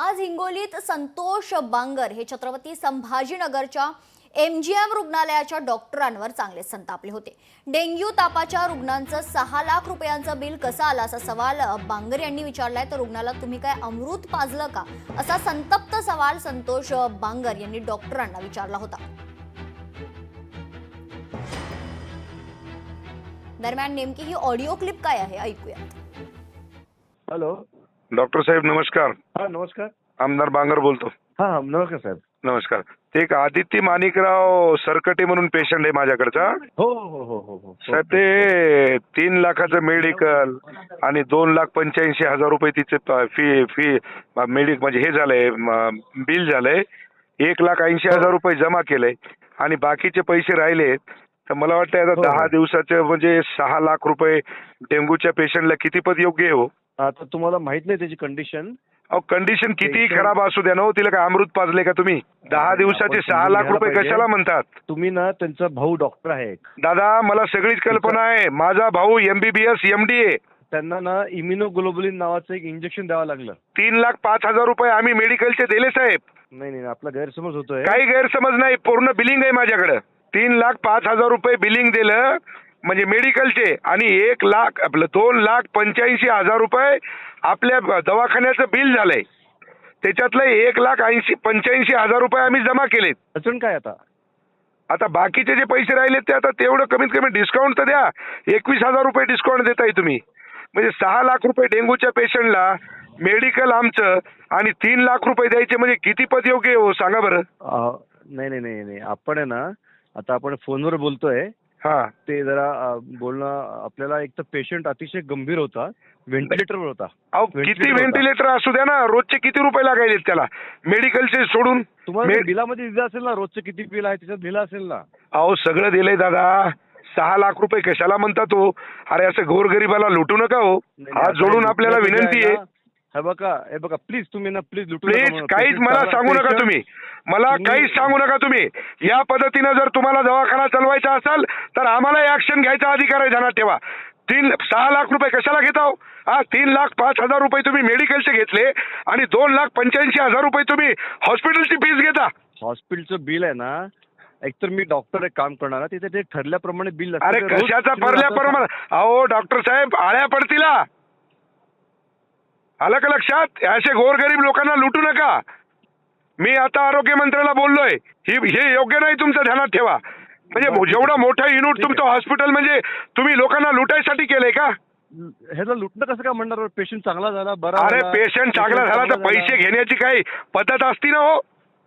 आज हिंगोलीत संतोष बांगर हे छत्रपती संभाजीनगरच्या MGM रुग्णालयाच्या डॉक्टरांवर चांगले संतापले होते। डेंग्यू तापाच्या रुग्णांचं 6 लाख रुपयांचं बिल कसं आलं असा सवाल बांगर यांनी विचारलाय। तर रुग्णाला तुम्ही काय अमृत पाजलं का असा संतप्त सवाल संतोष बांगर यांनी डॉक्टरांना विचारला होता। दरम्यान नेमकी ही ऑडिओ क्लिप काय आहे ऐकूया। हॅलो डॉक्टर साहेब नमस्कार। हा नमस्कार। आमदार बांगर बोलतो। हा नमस्कार साहेब। नमस्कार। ते एक आदित्य माणिकराव सरकटे म्हणून पेशंट आहे माझ्याकडचा। हो हो हो हो हो साहेब ते 3 लाखाचं मेडिकल आणि 2,85,000 रुपये तिचे फी मेडिक म्हणजे हे झालंय बिल झालंय। 1,80,000 रुपये जमा केले आणि बाकीचे पैसे राहिले। तर मला वाटतं आता 10 दिवसाचे म्हणजे 6 लाख रुपये डेंग्यूच्या पेशंटला किती पद योग्य आहे हो? आता तुम्हाला माहित नाही त्याची कंडिशन। अहो कंडिशन कितीही खराब असू द्या ना हो, तिला काय अमृत पाजले का तुम्ही? 10 दिवसाचे 6 लाख रुपये कशाला म्हणतात तुम्ही? ना त्यांचा भाऊ डॉक्टर आहे दादा, मला सगळीच कल्पना आहे। माझा भाऊ MBBS MD आहे। त्यांना ना इम्युनोग्लोबुलिन नावाचं एक इंजेक्शन द्यावं लागलं। 3,05,000 रुपये आम्ही मेडिकलचे दिले साहेब। नाही नाही आपला गैरसमज होतोय। काही गैरसमज नाही, पूर्ण बिलिंग आहे माझ्याकडे। 3,05,000 रुपये बिलिंग दिलं म्हणजे मेडिकलचे आणि 1 लाख आपलं 2,85,000 रुपये आपल्या दवाखान्याचं बिल झालंय। त्याच्यातलं 1,85,000 रुपये आम्ही जमा केलेत। अडचण काय आता? आता बाकीचे जे पैसे राहिलेत ते आता तेवढं कमीत कमी डिस्काउंट तर द्या। 21,000 रुपये डिस्काउंट देताय तुम्ही, म्हणजे 6 लाख रुपये डेंग्यूच्या पेशंटला मेडिकल आमचं आणि 3 लाख रुपये द्यायचे म्हणजे किती पद योग्य हो सांगा बरं? नाही नाही नाही नाही आपण आहे ना, आता आपण फोनवर बोलतोय। हा ते जरा बोलणं आपल्याला, एक तर पेशंट अतिशय गंभीर होता, व्हेंटिलेटरवर होता। अहो किती व्हेंटिलेटर असू द्या ना, रोजचे किती रुपये लागायलेत त्याला मेडिकलचे सोडून? तुम्हाला बिलामध्ये दिलं असेल ना, रोजचं किती बिल आहे त्याच्यात दिलं असेल ना। अहो सगळं दिलंय दादा। 6 लाख रुपये कशाला म्हणता तो? अरे असं गोरगरिबाला लुटू नका हो। हात जोडून आपल्याला विनंती आहे। हे बघा प्लीज तुम्ही ना प्लीज लुटू प्लीज नका। काहीच मला सांगू नका तुम्ही, मला काहीच सांगू नका तुम्ही। या पद्धतीनं जर तुम्हाला दवाखाना चालवायचा असेल तर आम्हाला ऍक्शन घ्यायचा अधिकार आहे, ध्यानात ठेवा। 6 लाख रुपये कशाला घेता हो? 3,05,000 रुपये तुम्ही मेडिकलचे घेतले आणि 2,85,000 रुपये तुम्ही हॉस्पिटलची फीस घेता। हॉस्पिटलचं बिल आहे ना, एकतर मी डॉक्टर एक काम करणार, तिथे ते ठरल्याप्रमाणे बिल असतं। अरे कशाचा ठरल्याप्रमाणे? अहो डॉक्टर साहेब आळ्या पडतीला, आलं का लक्षात? असे गोरगरीब लोकांना लुटू नका। मी आता आरोग्य मंत्र्याला बोललोय, हे योग्य नाही, तुमचं ध्यानात ठेवा। म्हणजे जेवढं मोठं युनिट तुमचं हॉस्पिटल म्हणजे तुम्ही लोकांना लुटायसाठी केलंय का? ह्याला लुटणं कसं काय म्हणणार? पेशंट चांगला झाला, बरा। अरे पेशंट चांगला झाला तर पैसे घेण्याची काही पद्धत असती ना हो?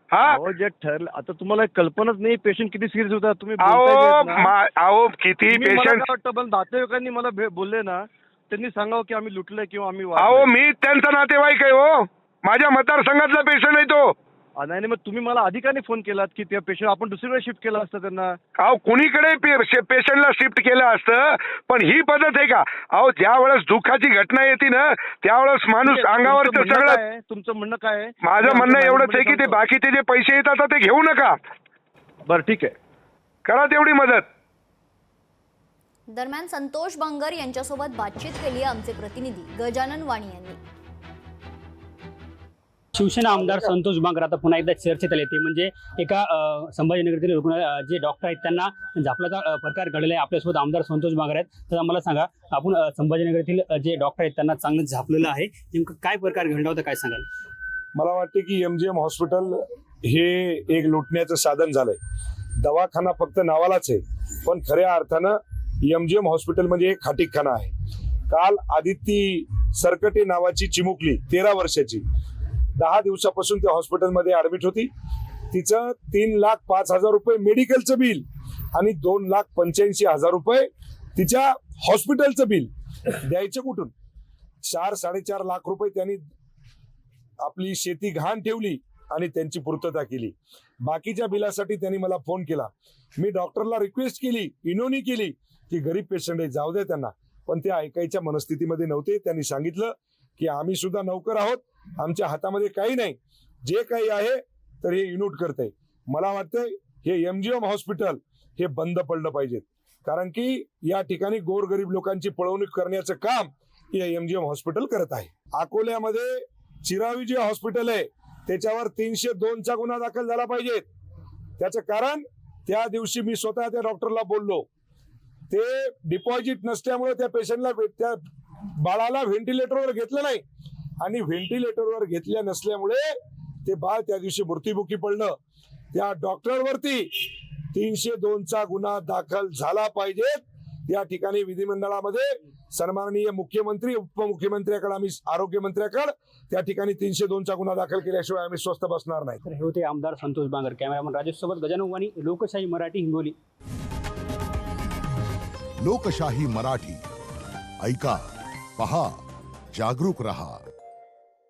हा जे ठरलं, आता तुम्हाला कल्पनाच नाही पेशंट किती सिरियस होता। तुम्ही अहो किती पेशंट वाटतं नातेवाईकांनी मला बोलले ना, त्यांनी सांगावं की आम्ही लुटलंय किंवा आम्ही अहो मी त्यांचा नातेवाईक आहे हो, माझ्या मतदारसंघातला पेशंट आहे तो। नाही मग तुम्ही मला अधिकाने फोन केलात की त्या पेशंट आपण दुसरीकडे शिफ्ट केलं असतं त्यांना। अहो कुणीकडे पेशंटला शिफ्ट केलं असतं, पण ही पद्धत आहे का? अहो ज्या वेळेस दुःखाची घटना येते ना त्यावेळेस माणूस अंगावरचं सगळं। तुमचं म्हणणं काय आहे? माझं म्हणणं एवढंच आहे की ते बाकीचे जे पैसे येतात ते घेऊ नका। बरं ठीक आहे, करा तेवढी मदत। दरम्यान संतोष बांगर यांच्यासोबत बातचीत केली आमचे प्रतिनिधी गजानन वाणी यांनी। शिवसेना आमदार संतोष बांगर आता पुन्हा एकदा चर्चेत आले। ते म्हणजे एका संभाजीनगरातील रुग्णालय जे डॉक्टर आहेत त्यांना झापल्याचा प्रकार घडलेला आहे। आपल्यासोबत आमदार संतोष बांगर आहेत। तर मला सांगा, आपण संभाजीनगरातील जे डॉक्टर आहेत त्यांना चांगलं झापलेलं आहे, नेमकं काय प्रकार घडला होता, काय सांगाल? मला वाटते की MGM हॉस्पिटल हे एक लुटण्याचं साधन झालंय। दवाखाना फक्त नावालाच आहे, पण खऱ्या अर्थानं MGM हॉस्पिटल म्हणजे एक खाटीकखाना आहे। काल आदित्य सरकटे नावाची चिमुकली 13 वर्षाची 10 दिवसापासून त्या हॉस्पिटलमध्ये ऍडमिट होती। तिचं 3,05,000 रुपये मेडिकलचं बिल आणि 2,85,000 रुपये तिच्या हॉस्पिटलचं बिल द्यायचं कुठून? 4-4.5 लाख रुपये त्यांनी आपली शेती घाण ठेवली आणि त्यांची पूर्तता केली। बाकीच्या बिलासाठी त्यांनी मला फोन केला। मी डॉक्टरला रिक्वेस्ट केली, विनवणी केली की गरीब पेशंट आहे, जाऊ दे त्यांना, पण ते ऐकायच्या मनस्थितीमध्ये नव्हते। त्यांनी सांगितलं की आम्ही सुद्धा नौकर आहोत, आमच्या हातामध्ये काही नाही, जे काही आहे तर हे युनिट करते। मला वाटतंय हे MGM हॉस्पिटल हे बंद पडलं पाहिजे, कारण की या ठिकाणी गोरगरीब लोकांची पळवणूक करण्याचं काम हे MGM हॉस्पिटल करत आहे। अकोल्यामध्ये चिरावी जे हॉस्पिटल आहे त्याच्यावर 302चा गुन्हा दाखल झाला पाहिजे. त्याचं कारण त्या दिवशी मी स्वतः त्या डॉक्टरला बोललो, ते डिपॉझिट नसल्यामुळे त्या पेशंटला त्या बाळाला व्हेंटिलेटरवर घेतलं नाही आणि व्हेंटिलेटरवर घेतल्या नसल्यामुळे ते बाळ त्या दिवशी मृत्युमुखी पडलं. त्या डॉक्टरवरती 302चा गुन्हा दाखल झाला पाहिजे. या ठिकाणी विधिमंडळामध्ये सन्माननीय मुख्यमंत्री उपमुख्यमंत्र्याकडे आम्ही आरोग्यमंत्र्याकडे त्या ठिकाणी 302चा गुन्हा दाखल केल्याशिवाय आम्ही स्वस्थ बसणार नाही. तर हे होते आमदार संतोष बांगर. कॅमेरामन राजेश सोबत गजानन वाणी, लोकशाही मराठी, हिंगोली. लोकशाही मराठी ऐका, पहा, जागरूक रहा.